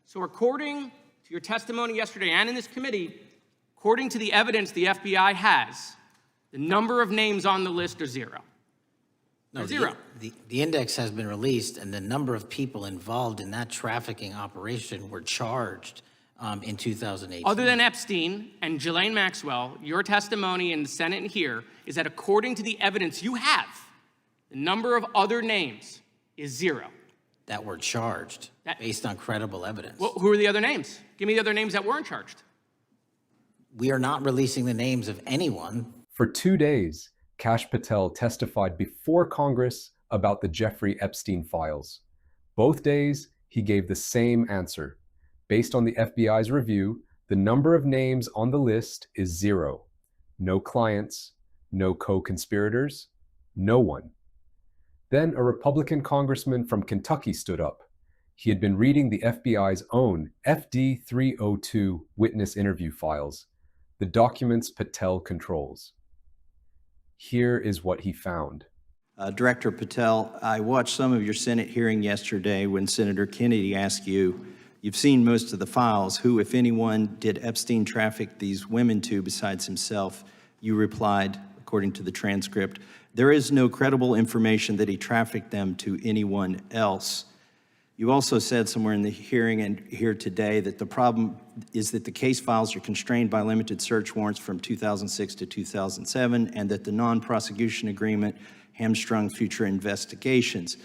So according to your testimony yesterday and in this committee, according to the evidence the FBI has, the number of names on the list are zero. No, zero. The index has been released, and the number of people involved in that trafficking operation were charged in 2018. Other than Epstein and Ghislaine Maxwell, your testimony in the Senate and here is that according to the evidence you have, the number of other names is zero. That were charged based on credible evidence. Well, who are the other names? Give me the other names that weren't charged. We are not releasing the names of anyone. For 2 days, Kash Patel testified before Congress about the Jeffrey Epstein files. Both days, he gave the same answer. Based on the FBI's review, the number of names on the list is zero. No clients, no co-conspirators, no one. Then a Republican congressman from Kentucky stood up. He had been reading the FBI's own FD 302 witness interview files, the documents Patel controls. Here is what he found. Director Patel, I watched some of your Senate hearing yesterday when Senator Kennedy asked you, you've seen most of the files, who, if anyone, did Epstein traffic these women to besides himself? You replied, according to the transcript, there is no credible information that he trafficked them to anyone else. You also said somewhere in the hearing and here today that the problem is that the case files are constrained by limited search warrants from 2006 to 2007 and that the non-prosecution agreement hamstrung future investigations.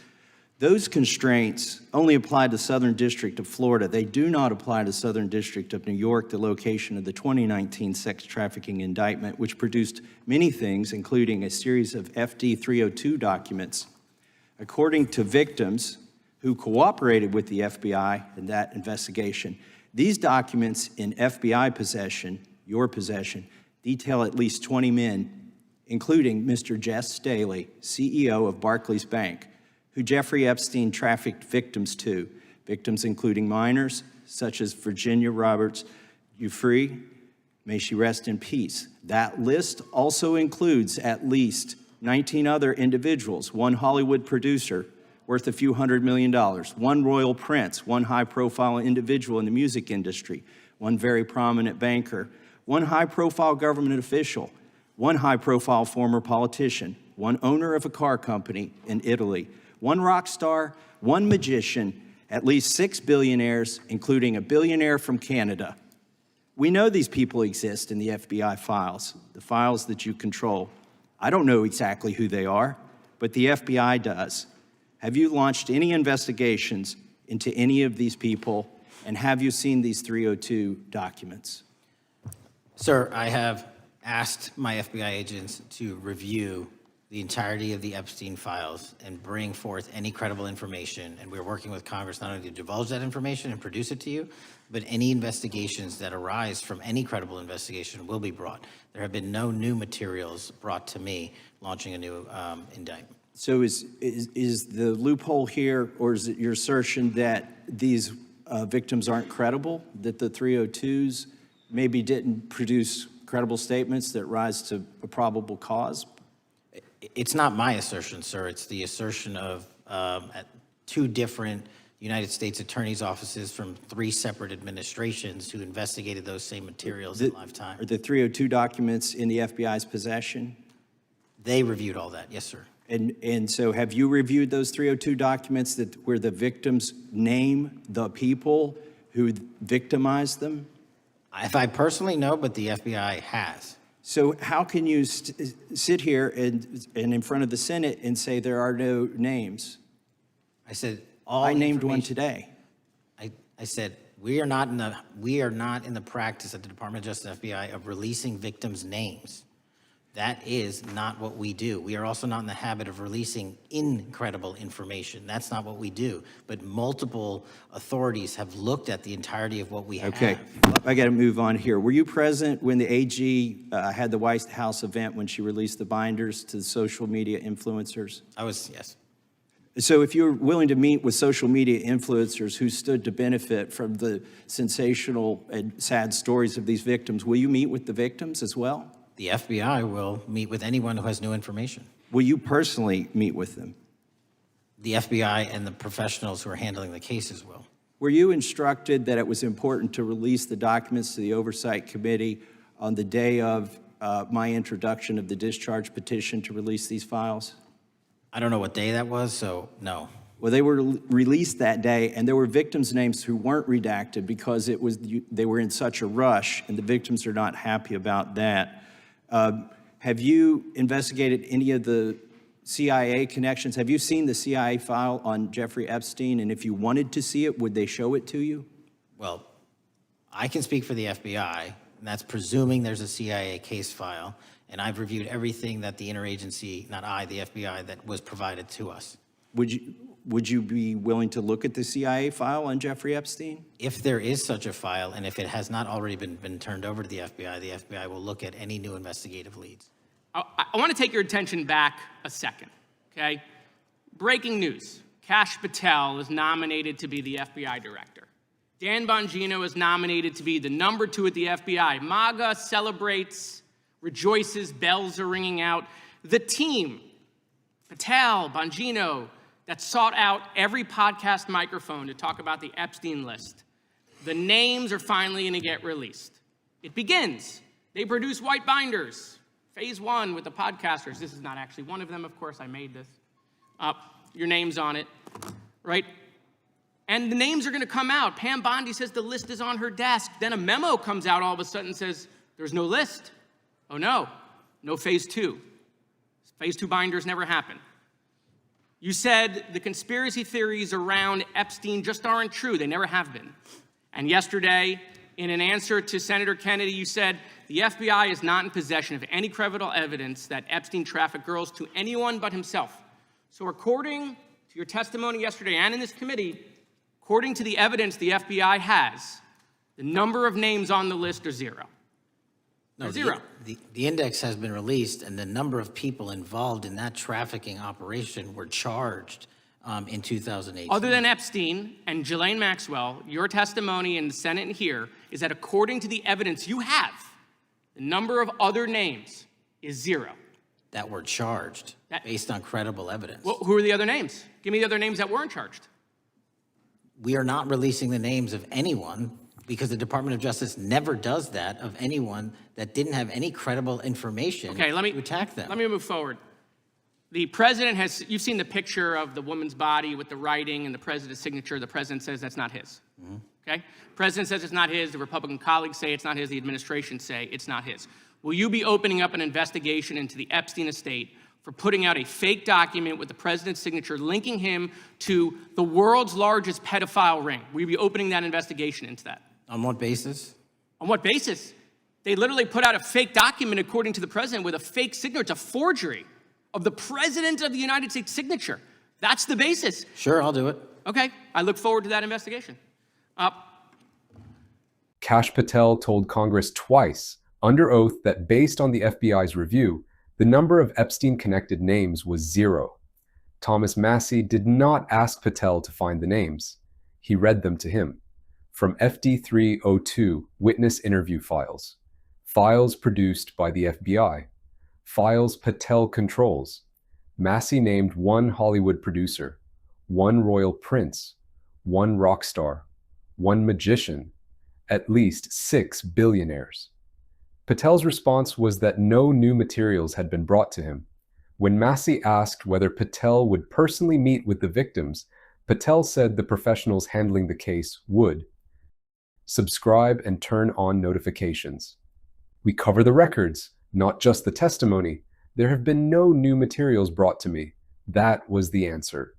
Those constraints only apply to Southern District of Florida. They do not apply to Southern District of New York, the location of the 2019 sex trafficking indictment, which produced many things, including a series of FD 302 documents. According to victims who cooperated with the FBI in that investigation, these documents in FBI possession, your possession, detail at least 20 men, including Mr. Jess Staley, CEO of Barclays Bank, who Jeffrey Epstein trafficked victims to, victims including minors, such as Virginia Roberts Giuffre, may she rest in peace. That list also includes at least 19 other individuals, one Hollywood producer worth a few $100 million, one royal prince, one high-profile individual in the music industry, one very prominent banker, one high-profile government official, one high-profile former politician, one owner of a car company in Italy, one rock star, one magician, at least 6 billionaires, including a billionaire from Canada. We know these people exist in the FBI files, the files that you control. I don't know exactly who they are, but the FBI does. Have you launched any investigations into any of these people, and have you seen these 302 documents? Sir, I have asked my FBI agents to review the entirety of the Epstein files and bring forth any credible information. And we're working with Congress not only to divulge that information and produce it to you, but any investigations that arise from any credible investigation will be brought. There have been no new materials brought to me launching a new indictment. So is the loophole here, or is it your assertion that these victims aren't credible, that the 302s maybe didn't produce credible statements that rise to a probable cause? It's not my assertion, sir. It's the assertion of two different United States attorneys' offices from 3 separate administrations who investigated those same materials in lifetime. Are the 302 documents in the FBI's possession? They reviewed all that, yes, sir. And so have you reviewed those 302 documents where the victims name the people who victimized them? If I personally know, but the FBI has. So how can you sit here and in front of the Senate and say there are no names? I said I named one today. I said we are not in the practice at the Department of Justice FBI of releasing victims' names. That is not what we do. We are also not in the habit of releasing incredible information. That's not what we do. But multiple authorities have looked at the entirety of what we have. Okay, I got to move on here. Were you present when the AG had the White House event when she released the binders to the social media influencers? I was, yes. So if you're willing to meet with social media influencers who stood to benefit from the sensational and sad stories of these victims, will you meet with the victims as well? The FBI will meet with anyone who has new information. Will you personally meet with them? The FBI and the professionals who are handling the cases will. Were you instructed that it was important to release the documents to the Oversight Committee on the day of my introduction of the discharge petition to release these files? I don't know what day that was, so no. Well, they were released that day, and there were victims' names who weren't redacted because they were in such a rush, and the victims are not happy about that. Have you investigated any of the CIA connections? Have you seen the CIA file on Jeffrey Epstein? And if you wanted to see it, would they show it to you? Well, I can speak for the FBI, and that's presuming there's a CIA case file, and I've reviewed everything that the interagency, not I, the FBI, that was provided to us. Would you be willing to look at the CIA file on Jeffrey Epstein? If there is such a file, and if it has not already been turned over to the FBI will look at any new investigative leads. I want to take your attention back a second, okay? Breaking news. Kash Patel is nominated to be the FBI director. Dan Bongino is nominated to be the number 2 at the FBI. MAGA celebrates, rejoices, bells are ringing out. The team, Patel, Bongino, that sought out every podcast microphone to talk about the Epstein list. The names are finally going to get released. It begins. They produce white binders. Phase 1 with the podcasters. This is not actually one of them, of course. I made this. Your name's on it, right? And the names are going to come out. Pam Bondi says the list is on her desk. Then a memo comes out all of a sudden and says, there's no list. Oh, no phase 2. Phase 2 binders never happen. You said the conspiracy theories around Epstein just aren't true. They never have been. And yesterday, in an answer to Senator Kennedy, you said the FBI is not in possession of any credible evidence that Epstein trafficked girls to anyone but himself. So according to your testimony yesterday and in this committee, according to the evidence the FBI has, the number of names on the list are 0. No, Zero. The index has been released, and the number of people involved in that trafficking operation were charged in 2018. Other than Epstein and Ghislaine Maxwell, your testimony in the Senate and here is that according to the evidence you have, the number of other names is 0. That were charged based on credible evidence. Well, who are the other names? Give me the other names that weren't charged. We are not releasing the names of anyone because the Department of Justice never does that of anyone that didn't have any credible information to attack them. Let me move forward. The president has, you've seen the picture of the woman's body with the writing and the president's signature. The president says that's not his. Okay? President says it's not his. The Republican colleagues say it's not his. The administration say it's not his. Will you be opening up an investigation into the Epstein estate for putting out a fake document with the president's signature linking him to the world's largest pedophile ring? Will you be opening that investigation into that? On what basis? On what basis? They literally put out a fake document, according to the president, with a fake signature. It's a forgery of the president of the United States signature. That's the basis. Sure, I'll do it. Okay, I look forward to that investigation. Kash Patel told Congress twice, under oath, that based on the FBI's review, the number of Epstein-connected names was 0. Thomas Massie did not ask Patel to find the names. He read them to him. From FD 302 witness interview files, files produced by the FBI, files Patel controls. Massie named 1 Hollywood producer, 1 royal prince, 1 rock star, 1 magician, at least 6 billionaires. Patel's response was that no new materials had been brought to him. When Massie asked whether Patel would personally meet with the victims, Patel said the professionals handling the case would. Subscribe and turn on notifications. We cover the records, not just the testimony. There have been no new materials brought to me. That was the answer.